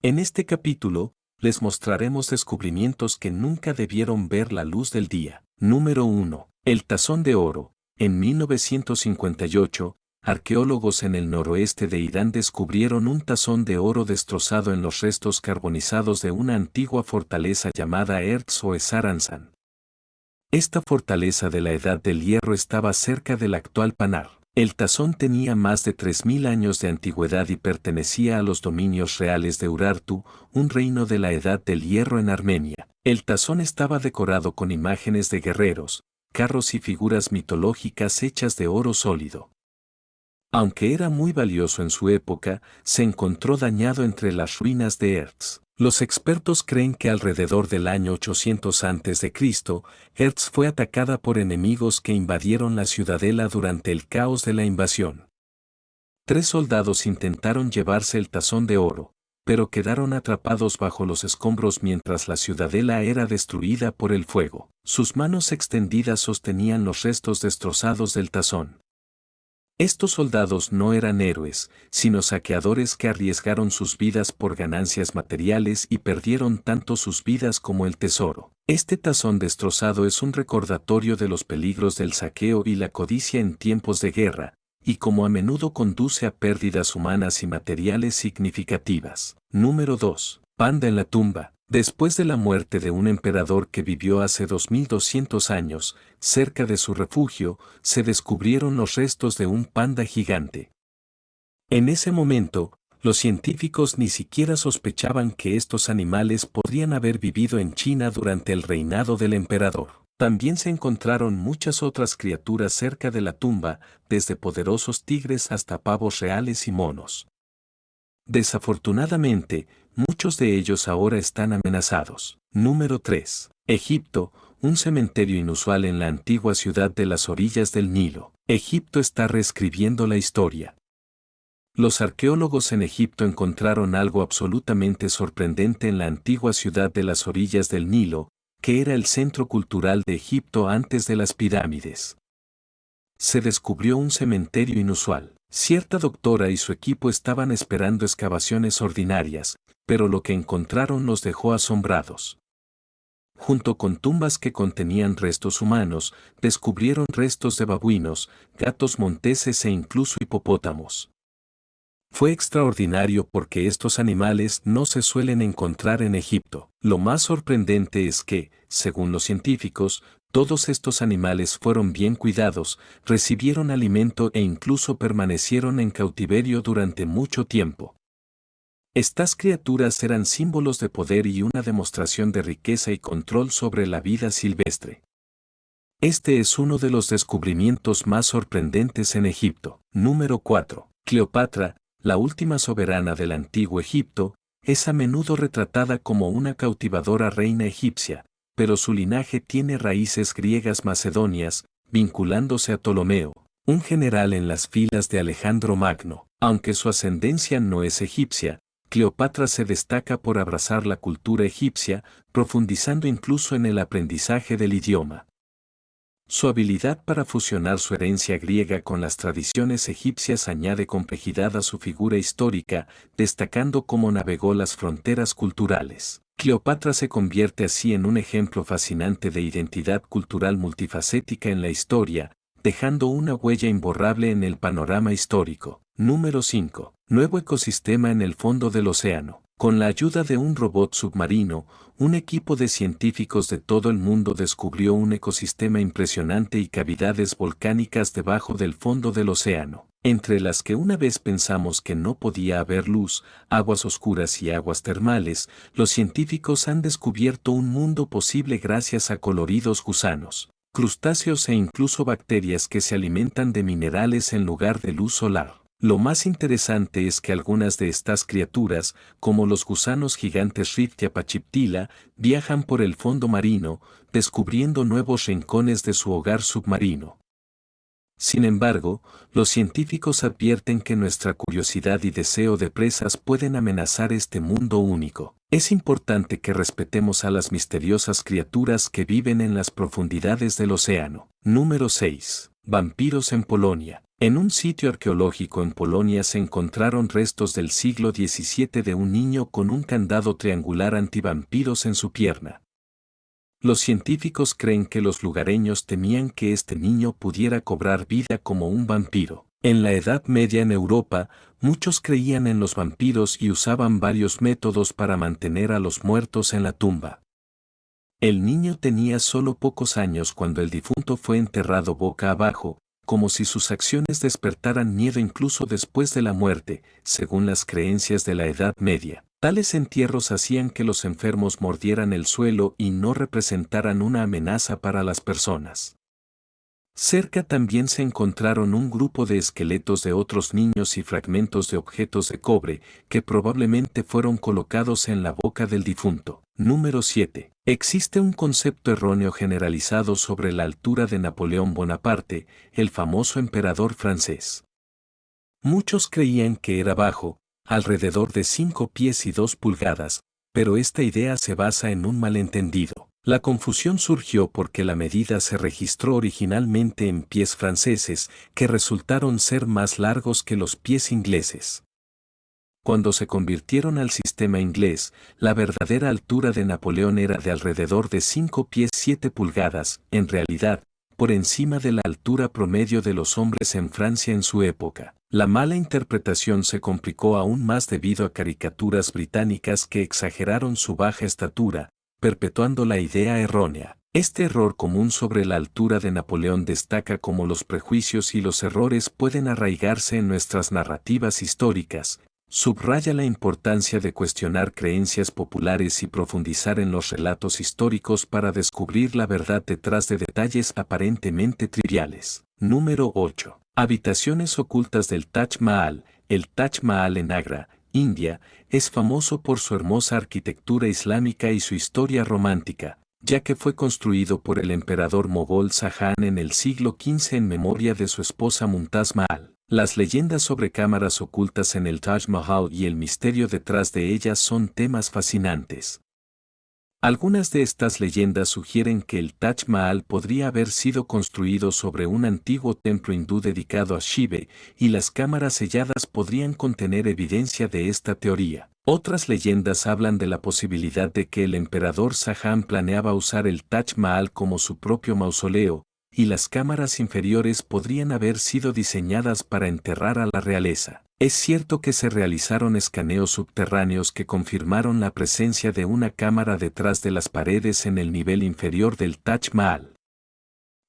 En este capítulo, les mostraremos descubrimientos que nunca debieron ver la luz del día. Número 1. El tazón de oro. En 1958, arqueólogos en el noroeste de Irán descubrieron un tazón de oro destrozado en los restos carbonizados de una antigua fortaleza llamada Erz o Esaranzán. Esta fortaleza de la Edad del Hierro estaba cerca del actual Panar. El tazón tenía más de 3000 años de antigüedad y pertenecía a los dominios reales de Urartu, un reino de la Edad del Hierro en Armenia. El tazón estaba decorado con imágenes de guerreros, carros y figuras mitológicas hechas de oro sólido. Aunque era muy valioso en su época, se encontró dañado entre las ruinas de Erz. Los expertos creen que alrededor del año 800 a.C., Erz fue atacada por enemigos que invadieron la ciudadela durante el caos de la invasión. 3 soldados intentaron llevarse el tazón de oro, pero quedaron atrapados bajo los escombros mientras la ciudadela era destruida por el fuego. Sus manos extendidas sostenían los restos destrozados del tazón. Estos soldados no eran héroes, sino saqueadores que arriesgaron sus vidas por ganancias materiales y perdieron tanto sus vidas como el tesoro. Este tazón destrozado es un recordatorio de los peligros del saqueo y la codicia en tiempos de guerra, y como a menudo conduce a pérdidas humanas y materiales significativas. Número 2. Panda en la tumba. Después de la muerte de un emperador que vivió hace 2200 años, cerca de su refugio, se descubrieron los restos de un panda gigante. En ese momento, los científicos ni siquiera sospechaban que estos animales podrían haber vivido en China durante el reinado del emperador. También se encontraron muchas otras criaturas cerca de la tumba, desde poderosos tigres hasta pavos reales y monos. Desafortunadamente, muchos de ellos ahora están amenazados. Número 3. Egipto, un cementerio inusual en la antigua ciudad de las orillas del Nilo. Egipto está reescribiendo la historia. Los arqueólogos en Egipto encontraron algo absolutamente sorprendente en la antigua ciudad de las orillas del Nilo, que era el centro cultural de Egipto antes de las pirámides. Se descubrió un cementerio inusual. Cierta doctora y su equipo estaban esperando excavaciones ordinarias, pero lo que encontraron los dejó asombrados. Junto con tumbas que contenían restos humanos, descubrieron restos de babuinos, gatos monteses e incluso hipopótamos. Fue extraordinario porque estos animales no se suelen encontrar en Egipto. Lo más sorprendente es que, según los científicos, todos estos animales fueron bien cuidados, recibieron alimento e incluso permanecieron en cautiverio durante mucho tiempo. Estas criaturas eran símbolos de poder y una demostración de riqueza y control sobre la vida silvestre. Este es uno de los descubrimientos más sorprendentes en Egipto. Número 4. Cleopatra, la última soberana del antiguo Egipto, es a menudo retratada como una cautivadora reina egipcia, pero su linaje tiene raíces griegas macedonias, vinculándose a Ptolomeo, un general en las filas de Alejandro Magno. Aunque su ascendencia no es egipcia, Cleopatra se destaca por abrazar la cultura egipcia, profundizando incluso en el aprendizaje del idioma. Su habilidad para fusionar su herencia griega con las tradiciones egipcias añade complejidad a su figura histórica, destacando cómo navegó las fronteras culturales. Cleopatra se convierte así en un ejemplo fascinante de identidad cultural multifacética en la historia, dejando una huella imborrable en el panorama histórico. Número 5. Nuevo ecosistema en el fondo del océano. Con la ayuda de un robot submarino, un equipo de científicos de todo el mundo descubrió un ecosistema impresionante y cavidades volcánicas debajo del fondo del océano, entre las que una vez pensamos que no podía haber luz, aguas oscuras y aguas termales. Los científicos han descubierto un mundo posible gracias a coloridos gusanos, crustáceos e incluso bacterias que se alimentan de minerales en lugar de luz solar. Lo más interesante es que algunas de estas criaturas, como los gusanos gigantes Rhyptia viajan por el fondo marino, descubriendo nuevos rincones de su hogar submarino. Sin embargo, los científicos advierten que nuestra curiosidad y deseo de presas pueden amenazar este mundo único. Es importante que respetemos a las misteriosas criaturas que viven en las profundidades del océano. Número 6. Vampiros en Polonia. En un sitio arqueológico en Polonia se encontraron restos del siglo XVII de un niño con un candado triangular antivampiros en su pierna. Los científicos creen que los lugareños temían que este niño pudiera cobrar vida como un vampiro. En la Edad Media en Europa, muchos creían en los vampiros y usaban varios métodos para mantener a los muertos en la tumba. El niño tenía solo pocos años cuando el difunto fue enterrado boca abajo, como si sus acciones despertaran miedo incluso después de la muerte, según las creencias de la Edad Media. Tales entierros hacían que los enfermos mordieran el suelo y no representaran una amenaza para las personas. Cerca también se encontraron un grupo de esqueletos de otros niños y fragmentos de objetos de cobre que probablemente fueron colocados en la boca del difunto. Número 7. Existe un concepto erróneo generalizado sobre la altura de Napoleón Bonaparte, el famoso emperador francés. Muchos creían que era bajo, alrededor de 5 pies y 2 pulgadas, pero esta idea se basa en un malentendido. La confusión surgió porque la medida se registró originalmente en pies franceses, que resultaron ser más largos que los pies ingleses. Cuando se convirtieron al sistema inglés, la verdadera altura de Napoleón era de alrededor de 5 pies 7 pulgadas, en realidad, por encima de la altura promedio de los hombres en Francia en su época. La mala interpretación se complicó aún más debido a caricaturas británicas que exageraron su baja estatura, perpetuando la idea errónea. Este error común sobre la altura de Napoleón destaca cómo los prejuicios y los errores pueden arraigarse en nuestras narrativas históricas, subraya la importancia de cuestionar creencias populares y profundizar en los relatos históricos para descubrir la verdad detrás de detalles aparentemente triviales. Número 8. Habitaciones ocultas del Taj Mahal. El Taj Mahal en Agra, India, es famoso por su hermosa arquitectura islámica y su historia romántica, ya que fue construido por el emperador mogol Shah Jahan en el siglo XV en memoria de su esposa Mumtaz Mahal. Las leyendas sobre cámaras ocultas en el Taj Mahal y el misterio detrás de ellas son temas fascinantes. Algunas de estas leyendas sugieren que el Taj Mahal podría haber sido construido sobre un antiguo templo hindú dedicado a Shiva, y las cámaras selladas podrían contener evidencia de esta teoría. Otras leyendas hablan de la posibilidad de que el emperador Shah Jahan planeaba usar el Taj Mahal como su propio mausoleo, y las cámaras inferiores podrían haber sido diseñadas para enterrar a la realeza. Es cierto que se realizaron escaneos subterráneos que confirmaron la presencia de una cámara detrás de las paredes en el nivel inferior del Taj Mahal.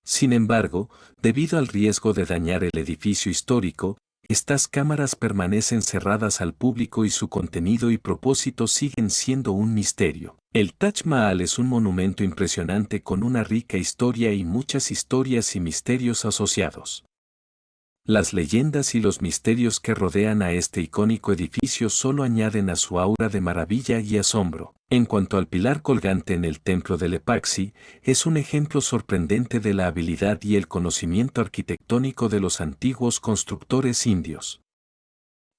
Sin embargo, debido al riesgo de dañar el edificio histórico, estas cámaras permanecen cerradas al público y su contenido y propósito siguen siendo un misterio. El Taj Mahal es un monumento impresionante con una rica historia y muchas historias y misterios asociados. Las leyendas y los misterios que rodean a este icónico edificio solo añaden a su aura de maravilla y asombro. En cuanto al pilar colgante en el templo de Lepaxi, es un ejemplo sorprendente de la habilidad y el conocimiento arquitectónico de los antiguos constructores indios.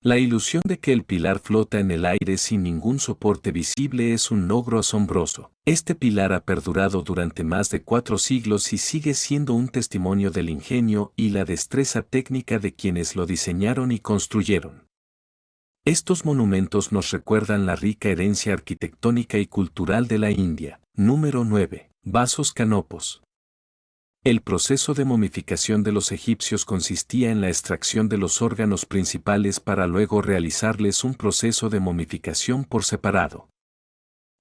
La ilusión de que el pilar flota en el aire sin ningún soporte visible es un logro asombroso. Este pilar ha perdurado durante más de 4 siglos y sigue siendo un testimonio del ingenio y la destreza técnica de quienes lo diseñaron y construyeron. Estos monumentos nos recuerdan la rica herencia arquitectónica y cultural de la India. Número 9. Vasos canopos. El proceso de momificación de los egipcios consistía en la extracción de los órganos principales para luego realizarles un proceso de momificación por separado.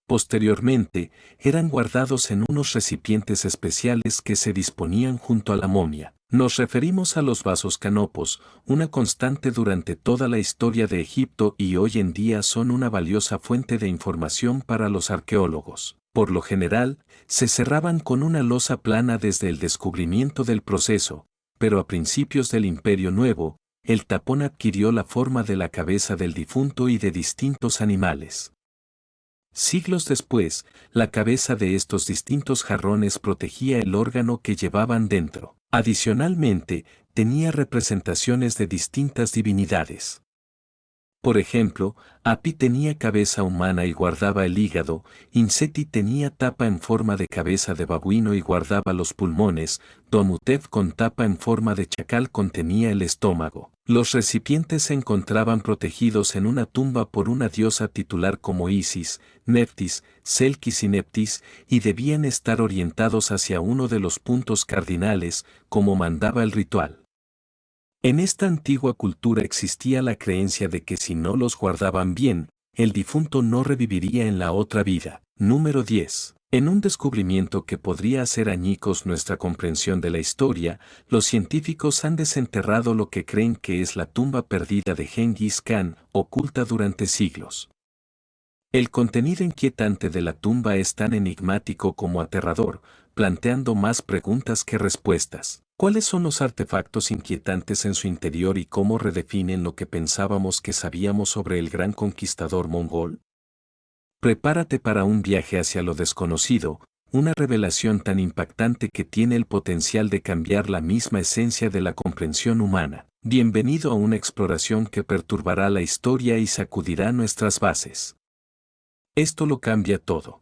Posteriormente, eran guardados en unos recipientes especiales que se disponían junto a la momia. Nos referimos a los vasos canopos, una constante durante toda la historia de Egipto y hoy en día son una valiosa fuente de información para los arqueólogos. Por lo general, se cerraban con una losa plana desde el descubrimiento del proceso, pero a principios del Imperio Nuevo, el tapón adquirió la forma de la cabeza del difunto y de distintos animales. Siglos después, la cabeza de estos distintos jarrones protegía el órgano que llevaban dentro. Adicionalmente, tenía representaciones de distintas divinidades. Por ejemplo, Api tenía cabeza humana y guardaba el hígado, Inseti tenía tapa en forma de cabeza de babuino y guardaba los pulmones, Duamutef con tapa en forma de chacal contenía el estómago. Los recipientes se encontraban protegidos en una tumba por una diosa titular como Isis, Neftis, Selkis y Neptis, y debían estar orientados hacia uno de los puntos cardinales, como mandaba el ritual. En esta antigua cultura existía la creencia de que si no los guardaban bien, el difunto no reviviría en la otra vida. Número 10. En un descubrimiento que podría hacer añicos nuestra comprensión de la historia, los científicos han desenterrado lo que creen que es la tumba perdida de Gengis Khan, oculta durante siglos. El contenido inquietante de la tumba es tan enigmático como aterrador, planteando más preguntas que respuestas. ¿Cuáles son los artefactos inquietantes en su interior y cómo redefinen lo que pensábamos que sabíamos sobre el gran conquistador mongol? Prepárate para un viaje hacia lo desconocido, una revelación tan impactante que tiene el potencial de cambiar la misma esencia de la comprensión humana. Bienvenido a una exploración que perturbará la historia y sacudirá nuestras bases. Esto lo cambia todo.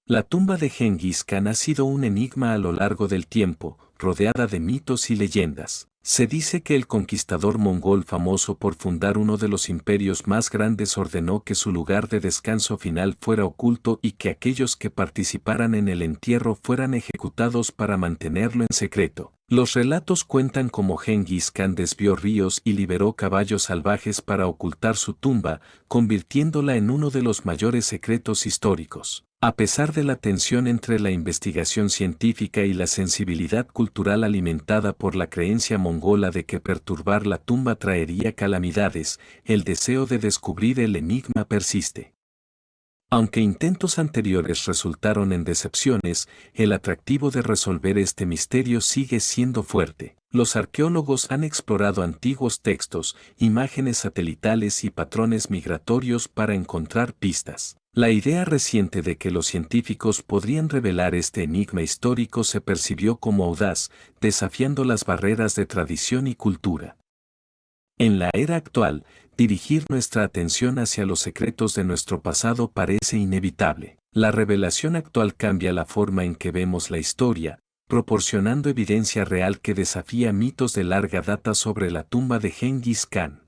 La tumba de Gengis Khan ha sido un enigma a lo largo del tiempo, rodeada de mitos y leyendas. Se dice que el conquistador mongol famoso por fundar uno de los imperios más grandes ordenó que su lugar de descanso final fuera oculto y que aquellos que participaran en el entierro fueran ejecutados para mantenerlo en secreto. Los relatos cuentan cómo Gengis Khan desvió ríos y liberó caballos salvajes para ocultar su tumba, convirtiéndola en uno de los mayores secretos históricos. A pesar de la tensión entre la investigación científica y la sensibilidad cultural alimentada por la creencia mongola de que perturbar la tumba traería calamidades, el deseo de descubrir el enigma persiste. Aunque intentos anteriores resultaron en decepciones, el atractivo de resolver este misterio sigue siendo fuerte. Los arqueólogos han explorado antiguos textos, imágenes satelitales y patrones migratorios para encontrar pistas. La idea reciente de que los científicos podrían revelar este enigma histórico se percibió como audaz, desafiando las barreras de tradición y cultura. En la era actual, dirigir nuestra atención hacia los secretos de nuestro pasado parece inevitable. La revelación actual cambia la forma en que vemos la historia, proporcionando evidencia real que desafía mitos de larga data sobre la tumba de Gengis Khan.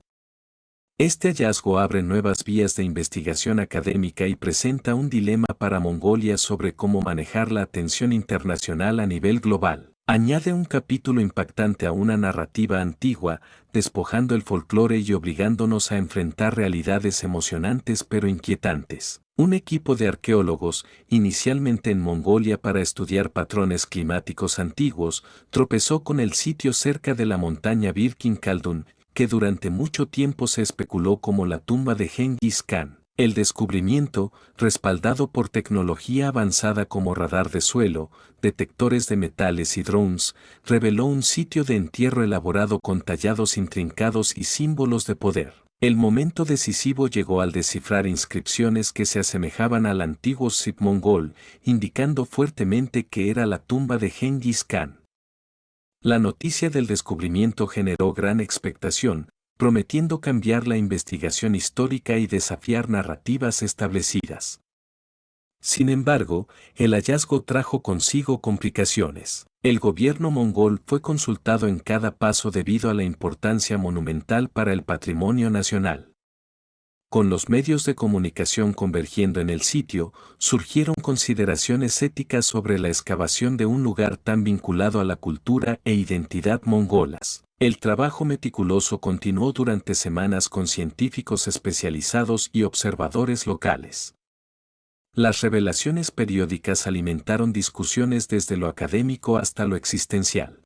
Este hallazgo abre nuevas vías de investigación académica y presenta un dilema para Mongolia sobre cómo manejar la atención internacional a nivel global. Añade un capítulo impactante a una narrativa antigua, despojando el folclore y obligándonos a enfrentar realidades emocionantes pero inquietantes. Un equipo de arqueólogos, inicialmente en Mongolia para estudiar patrones climáticos antiguos, tropezó con el sitio cerca de la montaña Birkin Khaldun, que durante mucho tiempo se especuló como la tumba de Gengis Khan. El descubrimiento, respaldado por tecnología avanzada como radar de suelo, detectores de metales y drones, reveló un sitio de entierro elaborado con tallados intrincados y símbolos de poder. El momento decisivo llegó al descifrar inscripciones que se asemejaban al antiguo script mongol, indicando fuertemente que era la tumba de Gengis Khan. La noticia del descubrimiento generó gran expectación, prometiendo cambiar la investigación histórica y desafiar narrativas establecidas. Sin embargo, el hallazgo trajo consigo complicaciones. El gobierno mongol fue consultado en cada paso debido a la importancia monumental para el patrimonio nacional. Con los medios de comunicación convergiendo en el sitio, surgieron consideraciones éticas sobre la excavación de un lugar tan vinculado a la cultura e identidad mongolas. El trabajo meticuloso continuó durante semanas con científicos especializados y observadores locales. Las revelaciones periódicas alimentaron discusiones desde lo académico hasta lo existencial.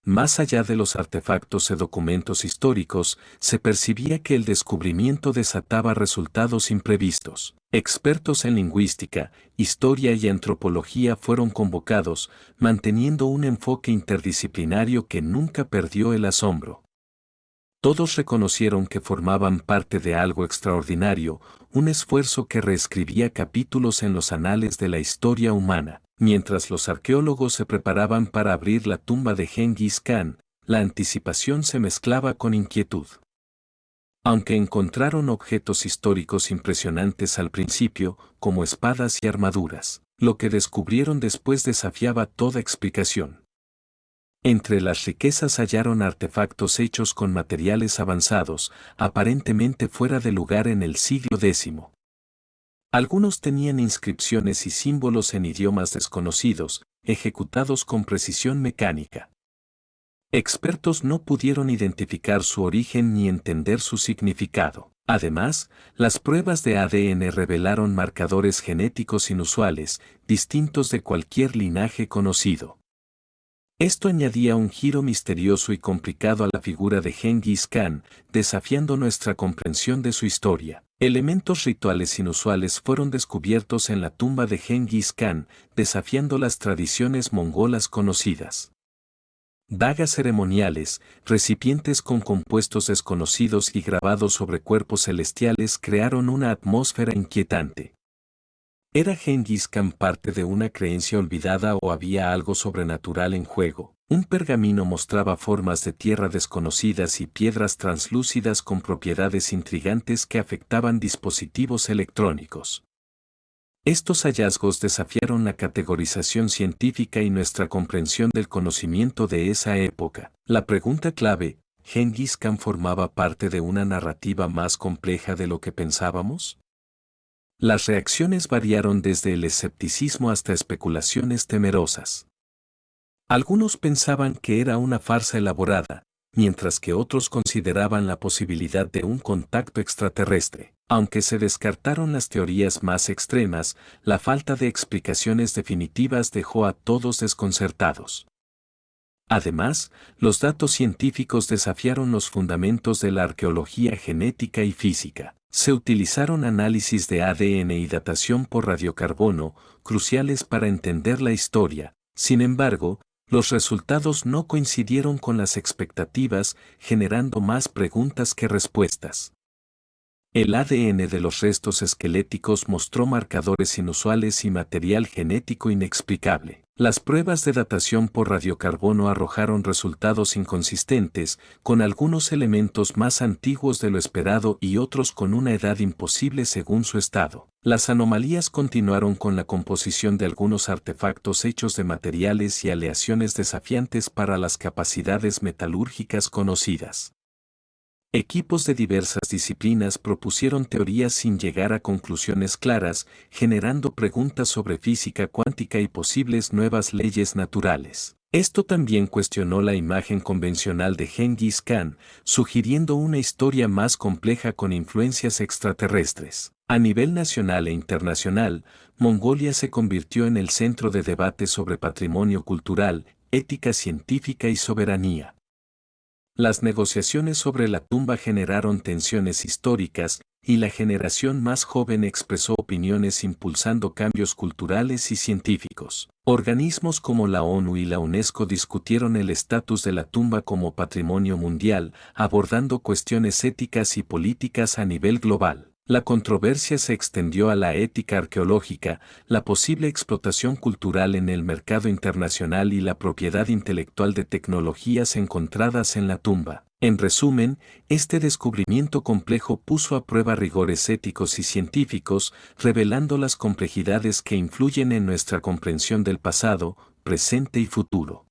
Más allá de los artefactos y documentos históricos, se percibía que el descubrimiento desataba resultados imprevistos. Expertos en lingüística, historia y antropología fueron convocados, manteniendo un enfoque interdisciplinario que nunca perdió el asombro. Todos reconocieron que formaban parte de algo extraordinario, un esfuerzo que reescribía capítulos en los anales de la historia humana. Mientras los arqueólogos se preparaban para abrir la tumba de Gengis Khan, la anticipación se mezclaba con inquietud. Aunque encontraron objetos históricos impresionantes al principio, como espadas y armaduras, lo que descubrieron después desafiaba toda explicación. Entre las riquezas hallaron artefactos hechos con materiales avanzados, aparentemente fuera de lugar en el siglo X. Algunos tenían inscripciones y símbolos en idiomas desconocidos, ejecutados con precisión mecánica. Expertos no pudieron identificar su origen ni entender su significado. Además, las pruebas de ADN revelaron marcadores genéticos inusuales, distintos de cualquier linaje conocido. Esto añadía un giro misterioso y complicado a la figura de Gengis Khan, desafiando nuestra comprensión de su historia. Elementos rituales inusuales fueron descubiertos en la tumba de Gengis Khan, desafiando las tradiciones mongolas conocidas. Dagas ceremoniales, recipientes con compuestos desconocidos y grabados sobre cuerpos celestiales crearon una atmósfera inquietante. ¿Era Gengis Khan parte de una creencia olvidada o había algo sobrenatural en juego? Un pergamino mostraba formas de tierra desconocidas y piedras translúcidas con propiedades intrigantes que afectaban dispositivos electrónicos. Estos hallazgos desafiaron la categorización científica y nuestra comprensión del conocimiento de esa época. La pregunta clave, ¿Gengis Khan formaba parte de una narrativa más compleja de lo que pensábamos? Las reacciones variaron desde el escepticismo hasta especulaciones temerosas. Algunos pensaban que era una farsa elaborada, mientras que otros consideraban la posibilidad de un contacto extraterrestre. Aunque se descartaron las teorías más extremas, la falta de explicaciones definitivas dejó a todos desconcertados. Además, los datos científicos desafiaron los fundamentos de la arqueología genética y física. Se utilizaron análisis de ADN y datación por radiocarbono, cruciales para entender la historia. Sin embargo, los resultados no coincidieron con las expectativas, generando más preguntas que respuestas. El ADN de los restos esqueléticos mostró marcadores inusuales y material genético inexplicable. Las pruebas de datación por radiocarbono arrojaron resultados inconsistentes, con algunos elementos más antiguos de lo esperado y otros con una edad imposible según su estado. Las anomalías continuaron con la composición de algunos artefactos hechos de materiales y aleaciones desafiantes para las capacidades metalúrgicas conocidas. Equipos de diversas disciplinas propusieron teorías sin llegar a conclusiones claras, generando preguntas sobre física cuántica y posibles nuevas leyes naturales. Esto también cuestionó la imagen convencional de Gengis Khan, sugiriendo una historia más compleja con influencias extraterrestres. A nivel nacional e internacional, Mongolia se convirtió en el centro de debate sobre patrimonio cultural, ética científica y soberanía. Las negociaciones sobre la tumba generaron tensiones históricas, y la generación más joven expresó opiniones impulsando cambios culturales y científicos. Organismos como la ONU y la UNESCO discutieron el estatus de la tumba como patrimonio mundial, abordando cuestiones éticas y políticas a nivel global. La controversia se extendió a la ética arqueológica, la posible explotación cultural en el mercado internacional y la propiedad intelectual de tecnologías encontradas en la tumba. En resumen, este descubrimiento complejo puso a prueba rigores éticos y científicos, revelando las complejidades que influyen en nuestra comprensión del pasado, presente y futuro.